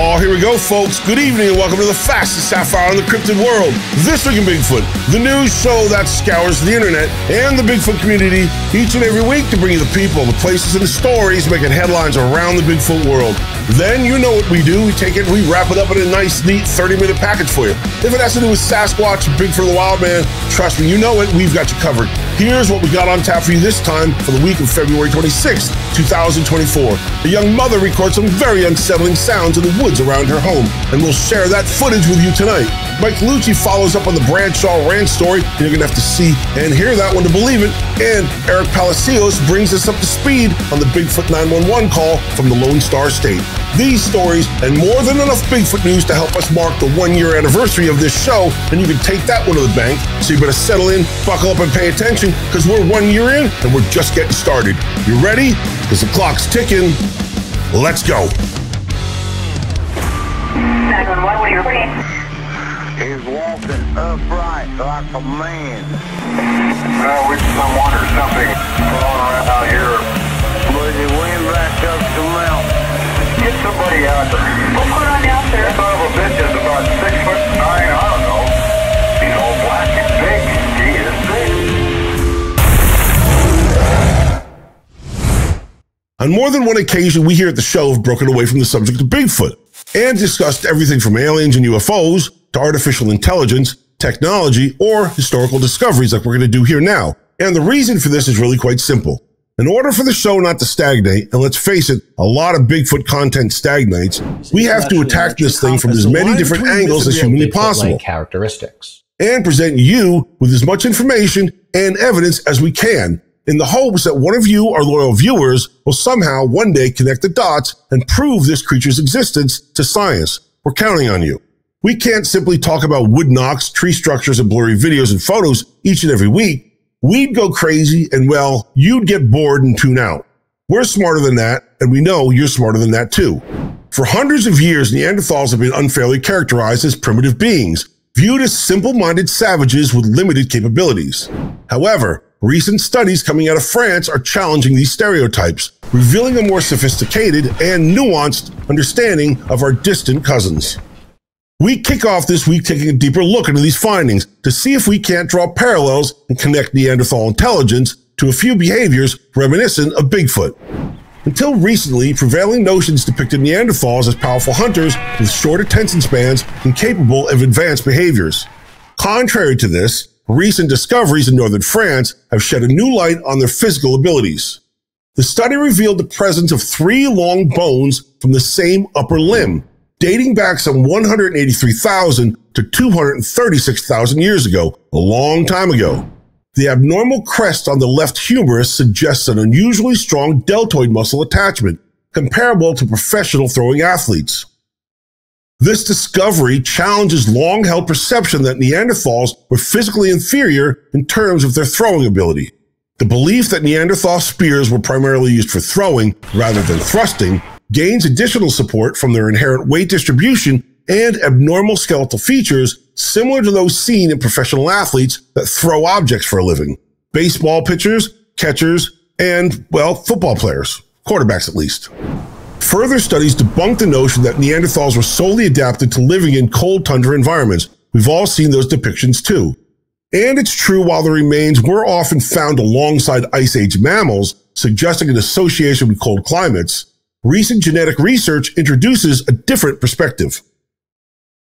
Oh, here we go, folks. Good evening and welcome to the fastest sapphire in the cryptid world. This Week in Bigfoot, the news show that scours the internet and the Bigfoot community each and every week to bring you the people, the places, and the stories making headlines around the Bigfoot world. Then you know what we do. We take it, we wrap it up in a nice, neat 30-minute package for you. If it has to do with Sasquatch, Bigfoot, the Wildman, trust me, you know it, we've got you covered. Here's what we got on tap for you this time for the week of February 26th, 2024. A young mother records some very unsettling sounds in the woods around her home, and we'll share that footage with you tonight. Mike Luci follows up on the Bradshaw ranch story, and you're going to have to see and hear that one to believe it. And Eric Palacios brings us up to speed on the Bigfoot 911 call from the Lone Star State. These stories and more than enough Bigfoot news to help us mark the one-year anniversary of this show, and you can take that one to the bank. So you better settle in, buckle up, and pay attention, because we're 1 year in and we're just getting started. You ready? Because the clock's ticking. Let's go. 911, what are you reporting? He's walking upright like a man. With someone or something crawling around out here. But he went back up the mountain. Get somebody out there. What's going on now, sir? That son of a bitch is about 6'9", I don't know. He's all black and big. He is big. On more than one occasion, we here at the show have broken away from the subject of Bigfoot and discussed everything from aliens and UFOs to artificial intelligence, technology, or historical discoveries like we're going to do here now. And the reason for this is really quite simple. In order for the show not to stagnate, and let's face it, a lot of Bigfoot content stagnates, we have to attack this thing from as many different angles as humanly possible characteristics and present you with as much information and evidence as we can, in the hopes that one of you, our loyal viewers, will somehow one day connect the dots and prove this creature's existence to science. We're counting on you. We can't simply talk about wood knocks, tree structures, and blurry videos and photos each and every week. We'd go crazy and, well, you'd get bored and tune out. We're smarter than that, and we know you're smarter than that too. For hundreds of years, Neanderthals have been unfairly characterized as primitive beings, viewed as simple-minded savages with limited capabilities. However, recent studies coming out of France are challenging these stereotypes, revealing a more sophisticated and nuanced understanding of our distant cousins. We kick off this week taking a deeper look into these findings to see if we can't draw parallels and connect Neanderthal intelligence to a few behaviors reminiscent of Bigfoot. Until recently, prevailing notions depicted Neanderthals as powerful hunters with short attention spans and capable of advanced behaviors. Contrary to this, recent discoveries in northern France have shed a new light on their physical abilities. The study revealed the presence of 3 long bones from the same upper limb, dating back some 183,000 to 236,000 years ago, a long time ago. The abnormal crest on the left humerus suggests an unusually strong deltoid muscle attachment, comparable to professional throwing athletes. This discovery challenges long-held perception that Neanderthals were physically inferior in terms of their throwing ability. The belief that Neanderthal spears were primarily used for throwing rather than thrusting gains additional support from their inherent weight distribution and abnormal skeletal features similar to those seen in professional athletes that throw objects for a living. Baseball pitchers, catchers, and, well, football players, quarterbacks at least. Further studies debunk the notion that Neanderthals were solely adapted to living in cold tundra environments. We've all seen those depictions too. And it's true, while the remains were often found alongside Ice Age mammals, suggesting an association with cold climates, recent genetic research introduces a different perspective.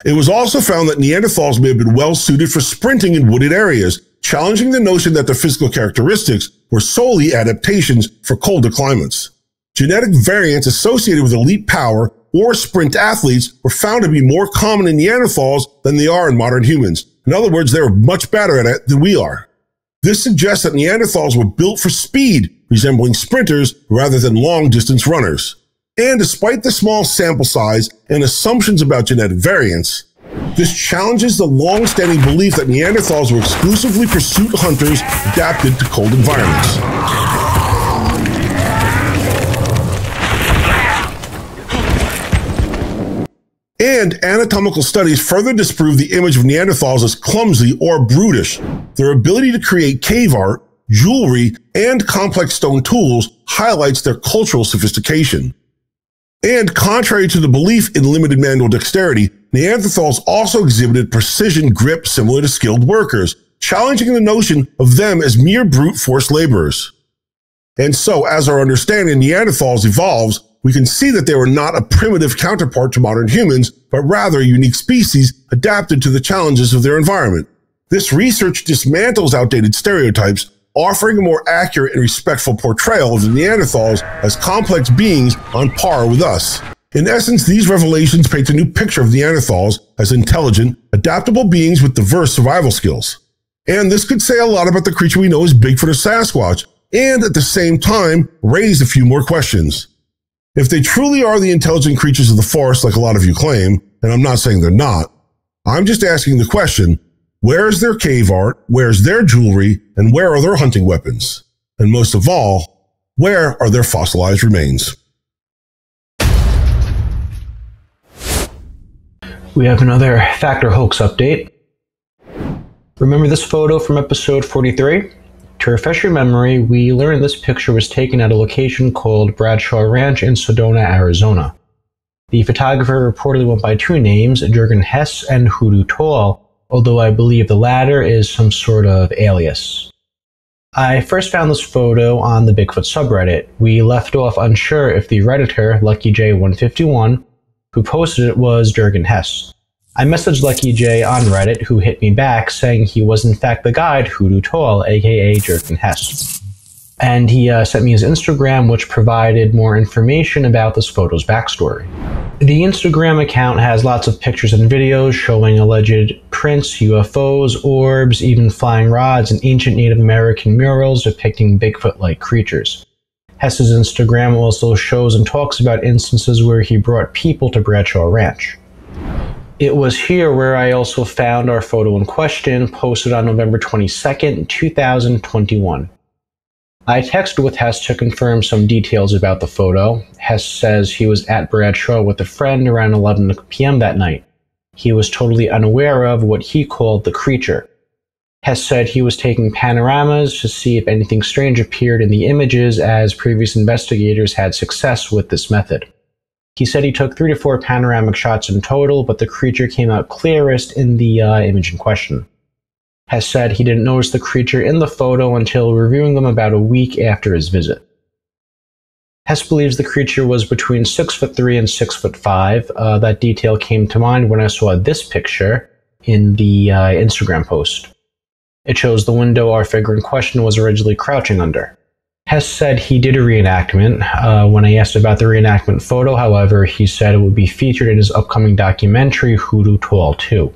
It was also found that Neanderthals may have been well suited for sprinting in wooded areas, challenging the notion that their physical characteristics were solely adaptations for colder climates. Genetic variants associated with elite power or sprint athletes were found to be more common in Neanderthals than they are in modern humans. In other words, they were much better at it than we are. This suggests that Neanderthals were built for speed, resembling sprinters rather than long-distance runners. And despite the small sample size and assumptions about genetic variants, this challenges the long-standing belief that Neanderthals were exclusively pursuit hunters adapted to cold environments. And anatomical studies further disprove the image of Neanderthals as clumsy or brutish. Their ability to create cave art, jewelry, and complex stone tools highlights their cultural sophistication. And contrary to the belief in limited manual dexterity, Neanderthals also exhibited precision grip similar to skilled workers, challenging the notion of them as mere brute force laborers. And so, as our understanding of Neanderthals evolves, we can see that they were not a primitive counterpart to modern humans, but rather a unique species adapted to the challenges of their environment. This research dismantles outdated stereotypes, offering a more accurate and respectful portrayal of the Neanderthals as complex beings on par with us. In essence, these revelations paint a new picture of Neanderthals as intelligent, adaptable beings with diverse survival skills. And this could say a lot about the creature we know as Bigfoot or Sasquatch, and at the same time, raise a few more questions. If they truly are the intelligent creatures of the forest like a lot of you claim, and I'm not saying they're not, I'm just asking the question, where is their cave art, where's their jewelry, and where are their hunting weapons? And most of all, where are their fossilized remains? We have another fact or hoax update. Remember this photo from episode 43? To refresh your memory, we learned this picture was taken at a location called Bradshaw Ranch in Sedona, Arizona. The photographer reportedly went by two names, Jürgen Hess and Hoodoo Tall, although I believe the latter is some sort of alias. I first found this photo on the Bigfoot subreddit. We left off unsure if the Redditor, LuckyJ151, who posted it was Jürgen Hess. I messaged LuckyJ on Reddit, who hit me back saying he was in fact the guide Hoodoo Tall, aka Jürgen Hess. And he sent me his Instagram, which provided more information about this photo's backstory. The Instagram account has lots of pictures and videos showing alleged prints, UFOs, orbs, even flying rods, and ancient Native American murals depicting Bigfoot-like creatures. Hess's Instagram also shows and talks about instances where he brought people to Bradshaw Ranch. It was here where I also found our photo in question, posted on November 22nd, 2021. I texted with Hess to confirm some details about the photo. Hess says he was at Bradshaw with a friend around 11 p.m. that night. He was totally unaware of what he called the creature. Hess said he was taking panoramas to see if anything strange appeared in the images, as previous investigators had success with this method. He said he took 3 to 4 panoramic shots in total, but the creature came out clearest in the image in question. Hess said he didn't notice the creature in the photo until reviewing them about a week after his visit. Hess believes the creature was between 6'3" and 6'5". That detail came to mind when I saw this picture in the Instagram post. It shows the window our figure in question was originally crouching under. Hess said he did a reenactment. When I asked about the reenactment photo, however, he said it would be featured in his upcoming documentary, Hoodoo Tall 2.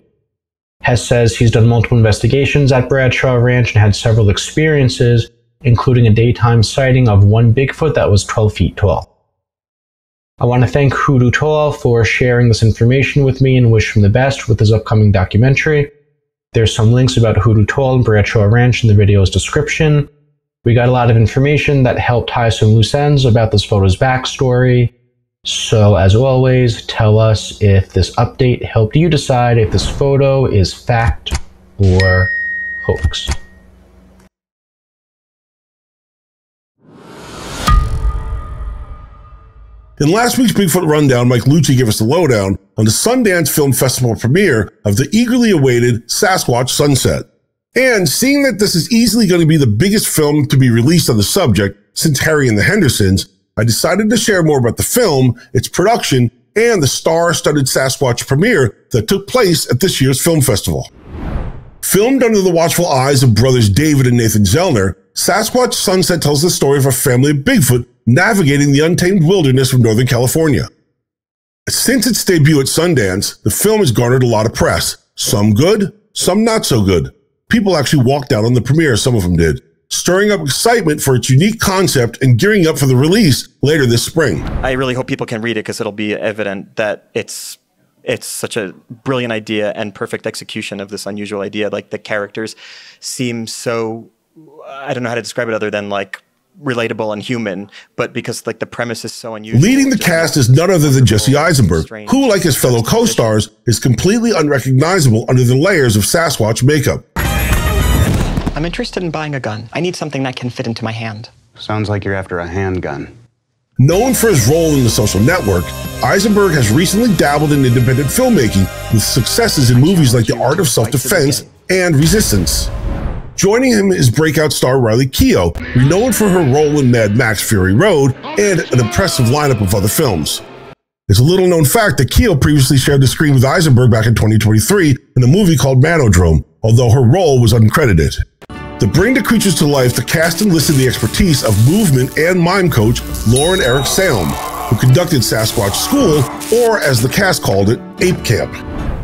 Hess says he's done multiple investigations at Bradshaw Ranch and had several experiences, including a daytime sighting of one Bigfoot that was 12 feet tall. I want to thank Hoodoo Tall for sharing this information with me and wish him the best with his upcoming documentary. There's some links about Hoodoo Tall and Bradshaw Ranch in the video's description. We got a lot of information that helped tie some loose ends about this photo's backstory. So, as always, tell us if this update helped you decide if this photo is fact or hoax. In last week's Bigfoot Rundown, Mike Luci gave us the lowdown on the Sundance Film Festival premiere of the eagerly awaited Sasquatch Sunset. And seeing that this is easily going to be the biggest film to be released on the subject since Harry and the Hendersons, I decided to share more about the film, its production, and the star-studded Sasquatch premiere that took place at this year's film festival. Filmed under the watchful eyes of brothers David and Nathan Zellner, Sasquatch Sunset tells the story of a family of Bigfoot navigating the untamed wilderness of Northern California. Since its debut at Sundance, the film has garnered a lot of press, some good, some not so good. People actually walked out on the premiere, some of them did, stirring up excitement for its unique concept and gearing up for the release later this spring. I really hope people can read it because it'll be evident that it's such a brilliant idea and perfect execution of this unusual idea. Like, the characters seem so, I don't know how to describe it other than like relatable and human, but because like the premise is so unusual. Leading the cast is none other than Jesse Eisenberg, who, like his fellow co-stars, is completely unrecognizable under the layers of Sasquatch makeup. I'm interested in buying a gun. I need something that can fit into my hand. Sounds like you're after a handgun. Known for his role in The Social Network, Eisenberg has recently dabbled in independent filmmaking with successes in movies like The Art of Self-Defense and Resistance. Joining him is breakout star Riley Keough, renowned for her role in Mad Max Fury Road and an impressive lineup of other films. It's a little known fact that Keough previously shared the screen with Eisenberg back in 2023 in a movie called Manodrome, although her role was uncredited. To bring the creatures to life, the cast enlisted the expertise of movement and mime coach Lauren Eric Salem, who conducted Sasquatch School, or as the cast called it, Ape Camp.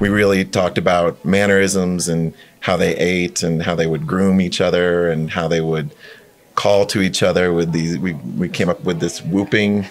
We really talked about mannerisms and how they ate and how they would groom each other and how they would call to each other with these. We came up with this whooping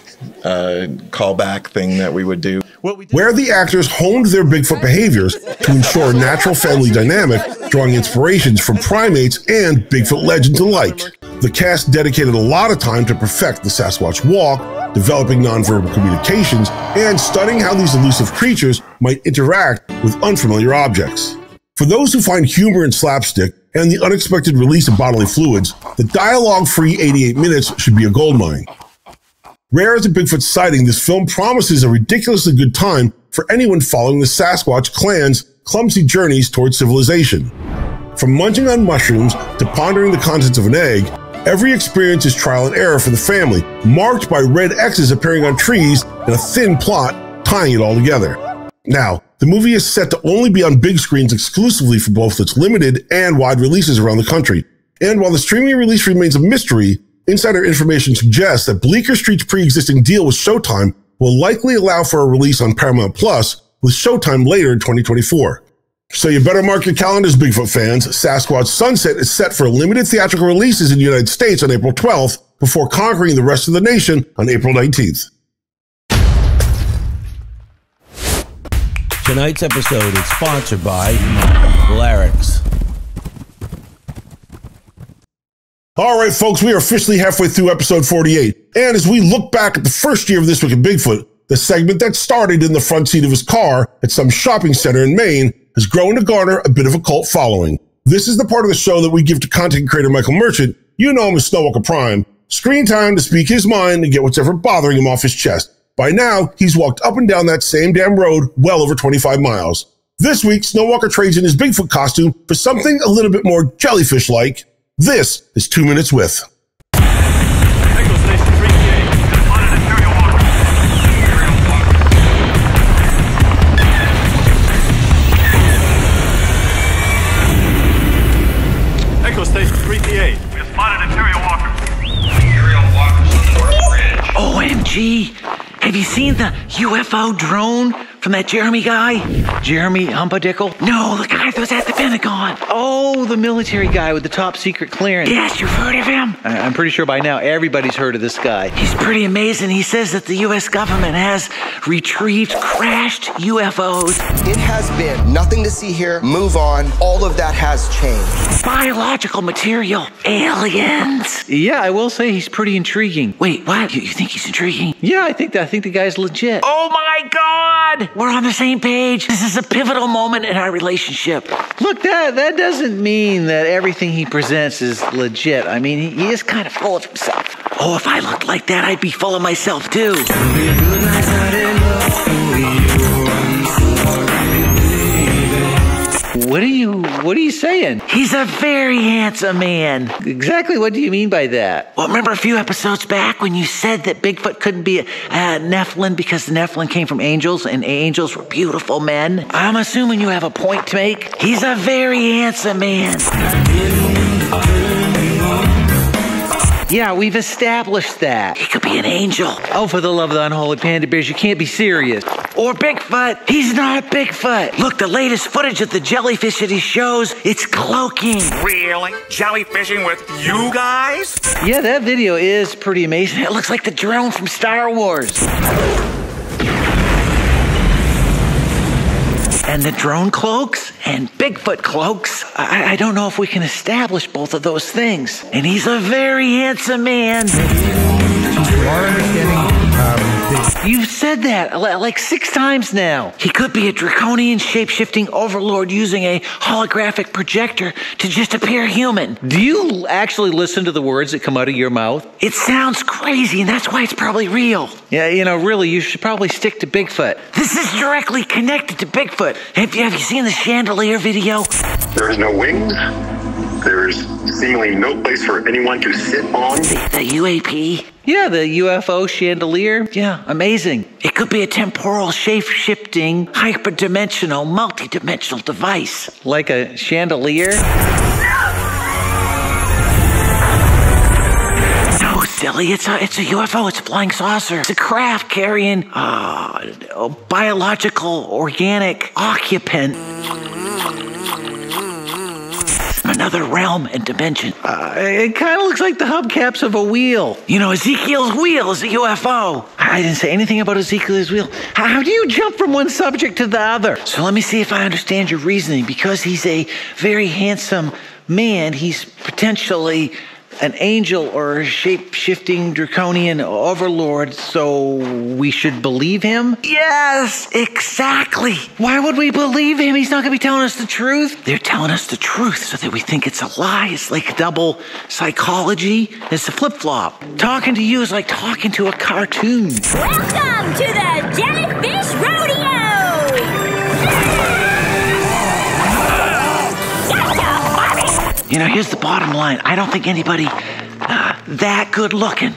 callback thing that we would do. Where the actors honed their Bigfoot behaviors to ensure a natural family dynamic, drawing inspirations from primates and Bigfoot legends alike. The cast dedicated a lot of time to perfect the Sasquatch walk, developing nonverbal communications, and studying how these elusive creatures might interact with unfamiliar objects. For those who find humor in slapstick and the unexpected release of bodily fluids, the dialogue-free 88 minutes should be a goldmine. Rare as a Bigfoot sighting, this film promises a ridiculously good time for anyone following the Sasquatch clan's clumsy journeys towards civilization. From munching on mushrooms to pondering the contents of an egg, every experience is trial and error for the family, marked by red X's appearing on trees and a thin plot tying it all together. Now, the movie is set to only be on big screens exclusively for both its limited and wide releases around the country. And while the streaming release remains a mystery, insider information suggests that Bleecker Street's pre-existing deal with Showtime will likely allow for a release on Paramount Plus, with Showtime later in 2024. So you better mark your calendars, Bigfoot fans. Sasquatch Sunset is set for limited theatrical releases in the United States on April 12th, before conquering the rest of the nation on April 19th. Tonight's episode is sponsored by Larix. All right, folks, we are officially halfway through episode 48. And as we look back at the first year of This Week in Bigfoot, the segment that started in the front seat of his car at some shopping center in Maine has grown to garner a bit of a cult following. This is the part of the show that we give to content creator Michael Merchant, you know him as Snowwalker Prime, screen time to speak his mind and get what's ever bothering him off his chest. By now, he's walked up and down that same damn road well over 25 miles. This week, Snowwalker trades in his Bigfoot costume for something a little bit more jellyfish-like. This is 2 Minutes With. Echo Station 338. We have spotted Imperial Walker. Imperial Walker's on the North Bridge. OMG! Have you seen the UFO drone from that Jeremy guy? Jeremy Humpadickle? No, the guy that was at the Pentagon. Oh, the military guy with the top secret clearance. Yes, you've heard of him? I'm pretty sure by now everybody's heard of this guy. He's pretty amazing. He says that the U.S. government has retrieved crashed UFOs. It has been nothing to see here. Move on. All of that has changed. Biological material. Aliens. Yeah, I will say he's pretty intriguing. Wait, what? You think he's intriguing? Yeah, I think the guy's legit. Oh my God! We're on the same page. This is a pivotal moment in our relationship. Look, that doesn't mean that everything he presents is legit. I mean, he is kind of full of himself. Oh, if I looked like that, I'd be full of myself too. What are you saying? He's a very handsome man. Exactly what do you mean by that? Well, remember a few episodes back when you said that Bigfoot couldn't be a Nephilim because the Nephilim came from angels and angels were beautiful men? I'm assuming you have a point to make. He's a very handsome man. Yeah, we've established that. He could be an angel. Oh, for the love of the unholy panda bears, you can't be serious. Or Bigfoot. He's not Bigfoot. Look, the latest footage of the jellyfish that he shows, it's cloaking. Really? Jellyfishing with you guys? Yeah, that video is pretty amazing. It looks like the drone from Star Wars. And the drone cloaks and Bigfoot cloaks. I don't know if we can establish both of those things. And he's a very handsome man. To our understanding, You've said that like 6 times now. He could be a draconian shape-shifting overlord using a holographic projector to just appear human. Do you actually listen to the words that come out of your mouth? It sounds crazy, and that's why it's probably real. Yeah, you know, really, you should probably stick to Bigfoot. This is directly connected to Bigfoot. Have you seen the chandelier video? There is no wings. There's seemingly no place for anyone to sit on. The UAP? Yeah, the UFO chandelier. Yeah, amazing. It could be a temporal, shape-shifting, hyperdimensional, multi-dimensional device. Like a chandelier? No, silly. It's a UFO. It's a flying saucer. It's a craft carrying a biological, organic occupant. Another realm and dimension. It kind of looks like the hubcaps of a wheel. You know, Ezekiel's wheel is a UFO. I didn't say anything about Ezekiel's wheel. How do you jump from one subject to the other? So let me see if I understand your reasoning. Because he's a very handsome man, he's potentially an angel or a shape-shifting draconian overlord, so we should believe him? Yes, exactly. Why would we believe him? He's not going to be telling us the truth. They're telling us the truth so that we think it's a lie. It's like double psychology. It's a flip-flop. Talking to you is like talking to a cartoon. Welcome to the Jellyfish Rodeo! You know, here's the bottom line. I don't think anybody that good looking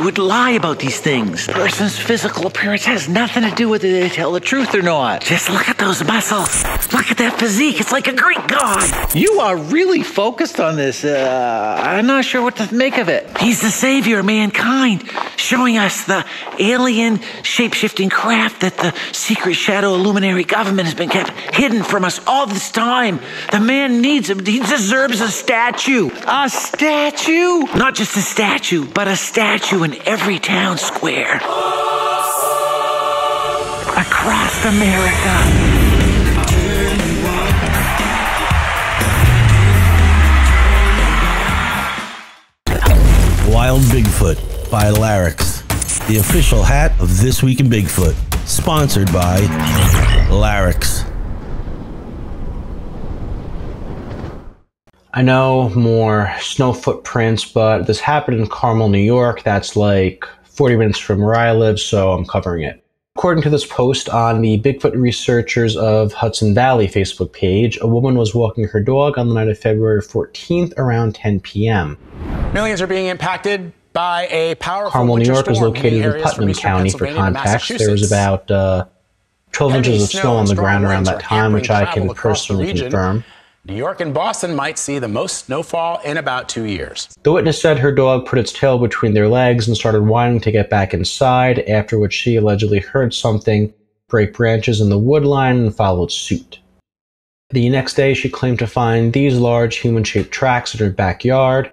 would lie about these things. A person's physical appearance has nothing to do with whether they tell the truth or not. Just look at those muscles. Look at that physique. It's like a Greek god. You are really focused on this. I'm not sure what to make of it. He's the savior of mankind, showing us the alien shape-shifting craft that the secret shadow illuminary government has been kept hidden from us all this time. The man needs him. He deserves a statue. A statue? Not just a statue, but a statue in every town square. Across America. Wild Bigfoot by Larix, the official hat of This Week in Bigfoot, sponsored by Larix. I know more snow footprints, but this happened in Carmel, New York. That's like 40 minutes from where I live, so I'm covering it. According to this post on the Bigfoot Researchers of Hudson Valley Facebook page, a woman was walking her dog on the night of February 14th around 10 p.m. Millions are being impacted by a powerful Carmel, New York storm is located in Putnam County. For context, there was about 12 inches of snow on the ground around that time, which I can personally confirm. New York and Boston might see the most snowfall in about 2 years. The witness said her dog put its tail between their legs and started whining to get back inside, after which she allegedly heard something break branches in the wood line and followed suit. The next day, she claimed to find these large human-shaped tracks in her backyard.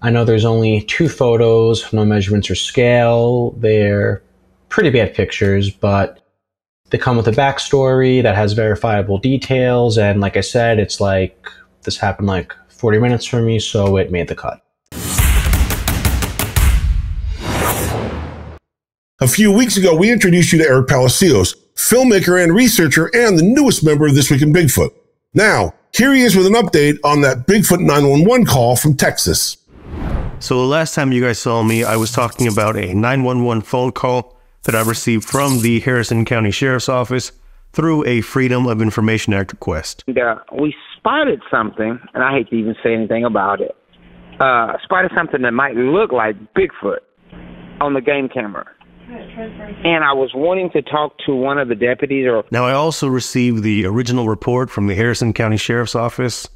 I know there's only 2 photos, no measurements or scale. They're pretty bad pictures, but they come with a backstory that has verifiable details, and like I said, it's like this happened like 40 minutes from me, so it made the cut. A few weeks ago, we introduced you to Eric Palacios, filmmaker and researcher and the newest member of This Week in Bigfoot. Now, here he is with an update on that Bigfoot 911 call from Texas. So the last time you guys saw me, I was talking about a 911 phone call that I received from the Harrison County Sheriff's Office through a Freedom of Information Act request. We spotted something, and I hate to even say anything about it, spotted something that might look like Bigfoot on the game camera. And I was wanting to talk to one of the deputies. Now, I also received the original report from the Harrison County Sheriff's Office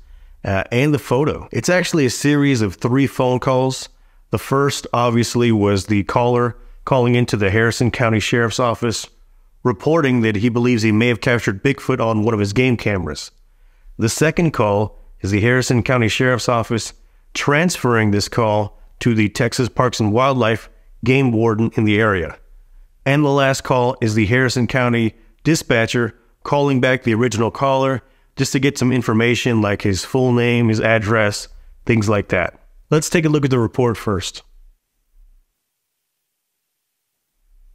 and the photo. It's actually a series of 3 phone calls. The first, obviously, was the caller calling into the Harrison County Sheriff's Office, reporting that he believes he may have captured Bigfoot on one of his game cameras. The second call is the Harrison County Sheriff's Office transferring this call to the Texas Parks and Wildlife game warden in the area. And the last call is the Harrison County dispatcher calling back the original caller just to get some information like his full name, his address, things like that. Let's take a look at the report first.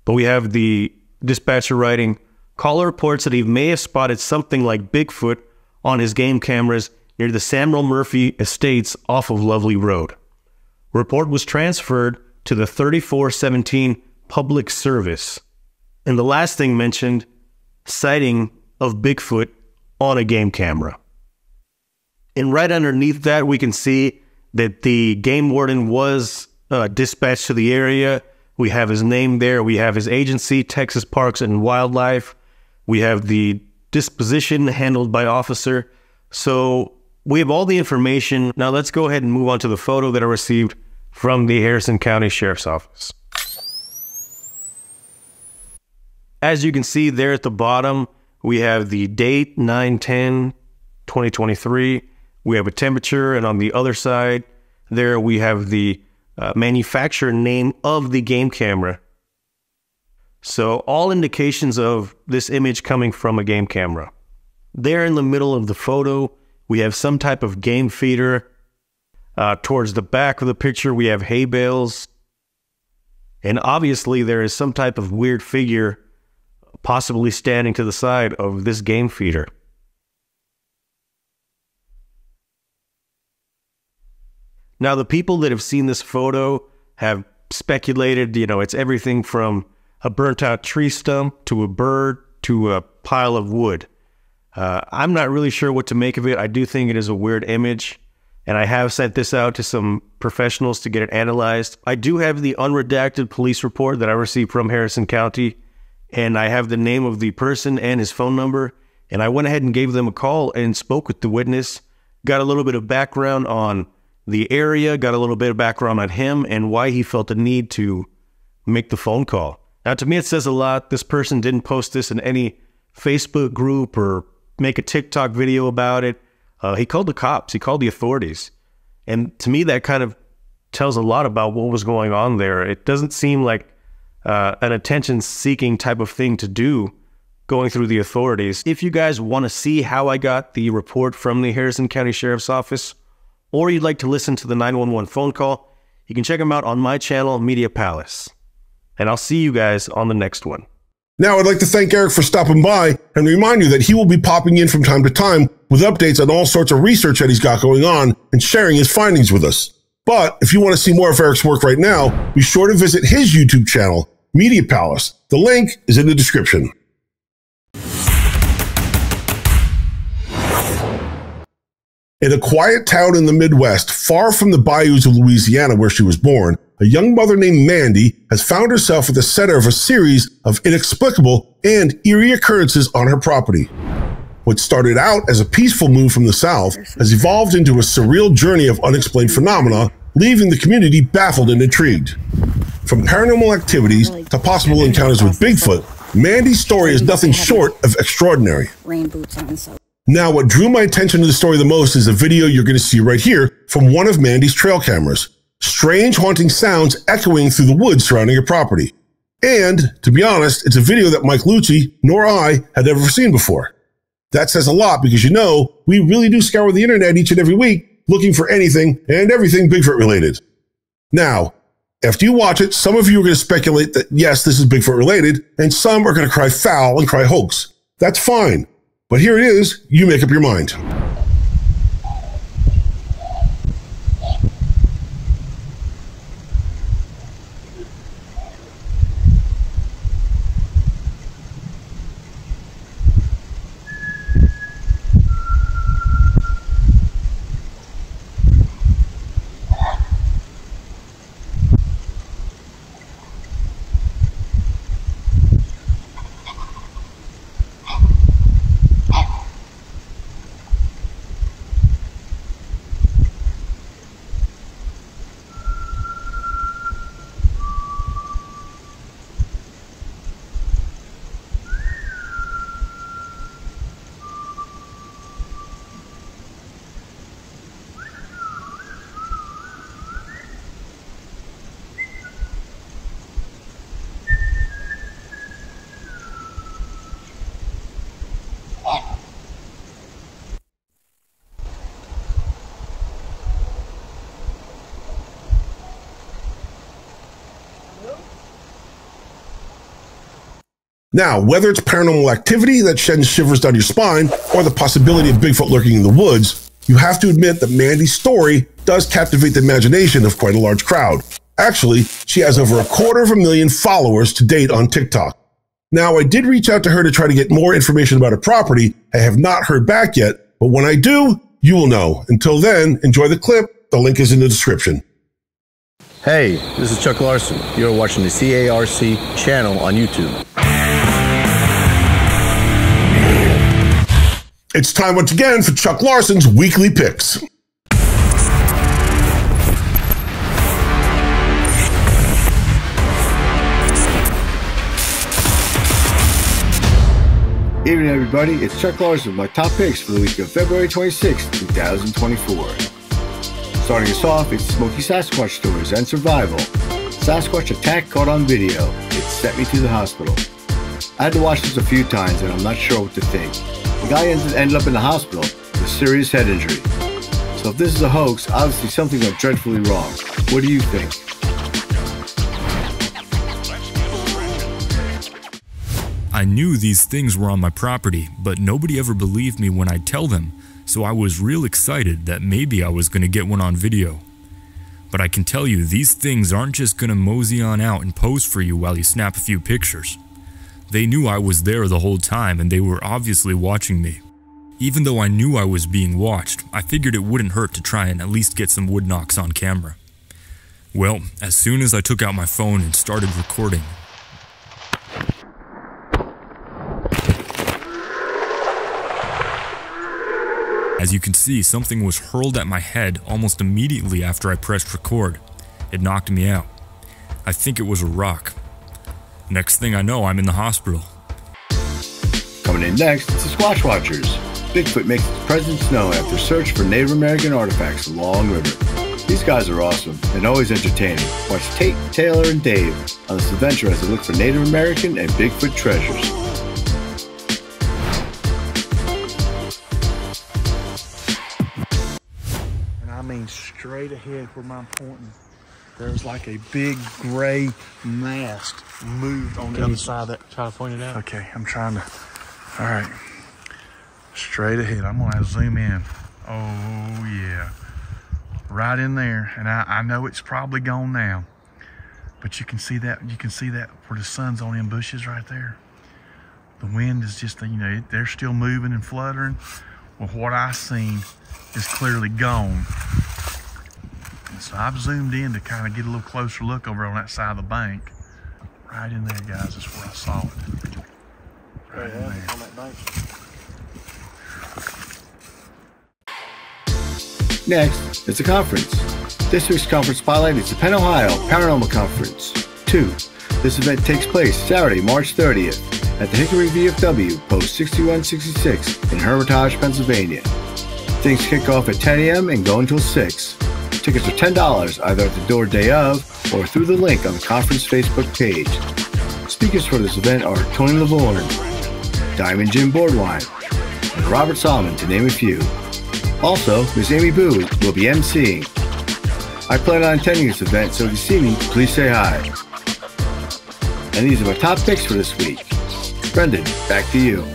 But we have the dispatcher writing, caller reports that he may have spotted something like Bigfoot on his game cameras near the Samuel Murphy Estates off of Lovely Road. Report was transferred to the 3417 Public Service. And the last thing mentioned, sighting of Bigfoot on a game camera. And right underneath that, we can see that the game warden was dispatched to the area. We have his name there. We have his agency, Texas Parks and Wildlife. We have the disposition handled by officer. So we have all the information. Now let's go ahead and move on to the photo that I received from the Harrison County Sheriff's Office. As you can see there at the bottom, we have the date, 9/10/2023. We have a temperature, and on the other side there we have the manufacturer name of the game camera. So all indications of this image coming from a game camera. There in the middle of the photo, we have some type of game feeder. Towards the back of the picture, we have hay bales. And obviously there is some type of weird figure possibly standing to the side of this game feeder. Now, the people that have seen this photo have speculated, you know, it's everything from a burnt out tree stump to a bird to a pile of wood. I'm not really sure what to make of it. I do think it is a weird image, and I have sent this out to some professionals to get it analyzed. I do have the unredacted police report that I received from Harrison County, and I have the name of the person and his phone number, and I went ahead and gave them a call and spoke with the witness, got a little bit of background on the area, got a little bit of background on him and why he felt the need to make the phone call. Now, to me, it says a lot. This person didn't post this in any Facebook group or make a TikTok video about it. He called the cops. He called the authorities. And to me, that kind of tells a lot about what was going on there. It doesn't seem like an attention-seeking type of thing to do going through the authorities. If you guys want to see how I got the report from the Harrison County Sheriff's Office, or you'd like to listen to the 911 phone call, you can check them out on my channel, Media Palace. And I'll see you guys on the next one. Now, I'd like to thank Eric for stopping by and remind you that he will be popping in from time to time with updates on all sorts of research that he's got going on and sharing his findings with us. But if you want to see more of Eric's work right now, be sure to visit his YouTube channel, Media Palace. The link is in the description. In a quiet town in the Midwest, far from the bayous of Louisiana where she was born, a young mother named Mandy has found herself at the center of a series of inexplicable and eerie occurrences on her property. What started out as a peaceful move from the South has evolved into a surreal journey of unexplained phenomena, leaving the community baffled and intrigued. From paranormal activities to possible encounters with Bigfoot, Mandy's story is nothing short of extraordinary. Rain boots on, so. Now, what drew my attention to the story the most is a video you're going to see right here from one of Mandy's trail cameras. Strange, haunting sounds echoing through the woods surrounding her property. And, to be honest, it's a video that Mike Luci nor I had ever seen before. That says a lot because, you know, we really do scour the internet each and every week looking for anything and everything Bigfoot related. Now, after you watch it, some of you are going to speculate that, yes, this is Bigfoot related, and some are going to cry foul and cry hoax. That's fine. But here it is, you make up your mind. Now, whether it's paranormal activity that sends shivers down your spine or the possibility of Bigfoot lurking in the woods, you have to admit that Mandy's story does captivate the imagination of quite a large crowd. Actually, she has over 250,000 followers to date on TikTok. Now, I did reach out to her to try to get more information about her property. I have not heard back yet, but when I do, you will know. Until then, enjoy the clip. The link is in the description. Hey, this is Chuck Larson. You're watching the CARC channel on YouTube. It's time once again for Chuck Larson's Weekly Picks. Evening, everybody. It's Chuck Larson with my top picks for the week of February 26, 2024. Starting us off, it's Smoky Sasquatch stories and survival. Sasquatch attack caught on video. It sent me to the hospital. I had to watch this a few times and I'm not sure what to think. The guy ended up in the hospital with a serious head injury. So if this is a hoax, obviously something went dreadfully wrong. What do you think? I knew these things were on my property, but nobody ever believed me when I'd tell them, so I was real excited that maybe I was going to get one on video. But I can tell you, these things aren't just going to mosey on out and pose for you while you snap a few pictures. They knew I was there the whole time and they were obviously watching me. Even though I knew I was being watched, I figured it wouldn't hurt to try and at least get some wood knocks on camera. Well, as soon as I took out my phone and started recording, as you can see, something was hurled at my head almost immediately after I pressed record. It knocked me out. I think it was a rock. Next thing I know, I'm in the hospital. Coming in next, it's the Squatch Watchers. Bigfoot makes its presence known after search for Native American artifacts along river. These guys are awesome and always entertaining. Watch Tate, Taylor, and Dave on this adventure as they look for Native American and Bigfoot treasures. I mean, straight ahead where I'm pointing, there's like a big gray mask moved on the other side of that. Try to point it out. Okay, I'm trying to. All right, straight ahead. I'm gonna zoom in. Oh yeah, right in there. And I know it's probably gone now, but you can see that. You can see that where the sun's on them bushes right there. The wind is just, you know, they're still moving and fluttering. Well, what I seen is clearly gone. And so I've zoomed in to kind of get a little closer look over on that side of the bank. Right in there, guys, is where I saw it. Right in there. On that bank. Next, it's a conference. This week's conference spotlight is the Penn, Ohio Paranormal Conference 2. This event takes place Saturday, March 30th at the Hickory VFW, Post 6166 in Hermitage, Pennsylvania. Things kick off at 10 a.m. and go until 6. Tickets are $10 either at the door day of or through the link on the conference Facebook page. Speakers for this event are Tony Lavorne, Diamond Jim Boardwine, and Robert Solomon, to name a few. Also, Miss Amy Boo will be emceeing. I plan on attending this event, so if you see me, please say hi. And these are my top picks for this week. Brendon, back to you.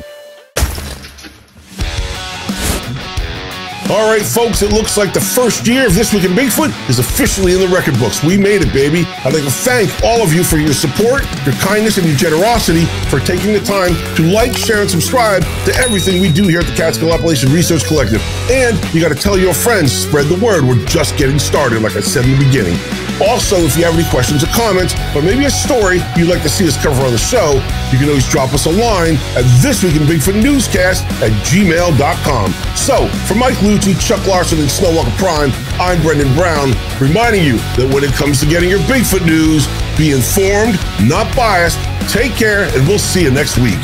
All right, folks, it looks like the first year of This Week in Bigfoot is officially in the record books. We made it, baby. I'd like to thank all of you for your support, your kindness, and your generosity for taking the time to like, share, and subscribe to everything we do here at the Catskill Appalachian Research Collective. And you got to tell your friends, spread the word. We're just getting started, like I said in the beginning. Also, if you have any questions or comments, or maybe a story you'd like to see us cover on the show, you can always drop us a line at thisweekinbigfootnewscast@gmail.com. So, for Mike Luci, Chuck Larson, and Snowwalker Prime, I'm Brendon Brown, reminding you that when it comes to getting your Bigfoot news, be informed, not biased. Take care, and we'll see you next week.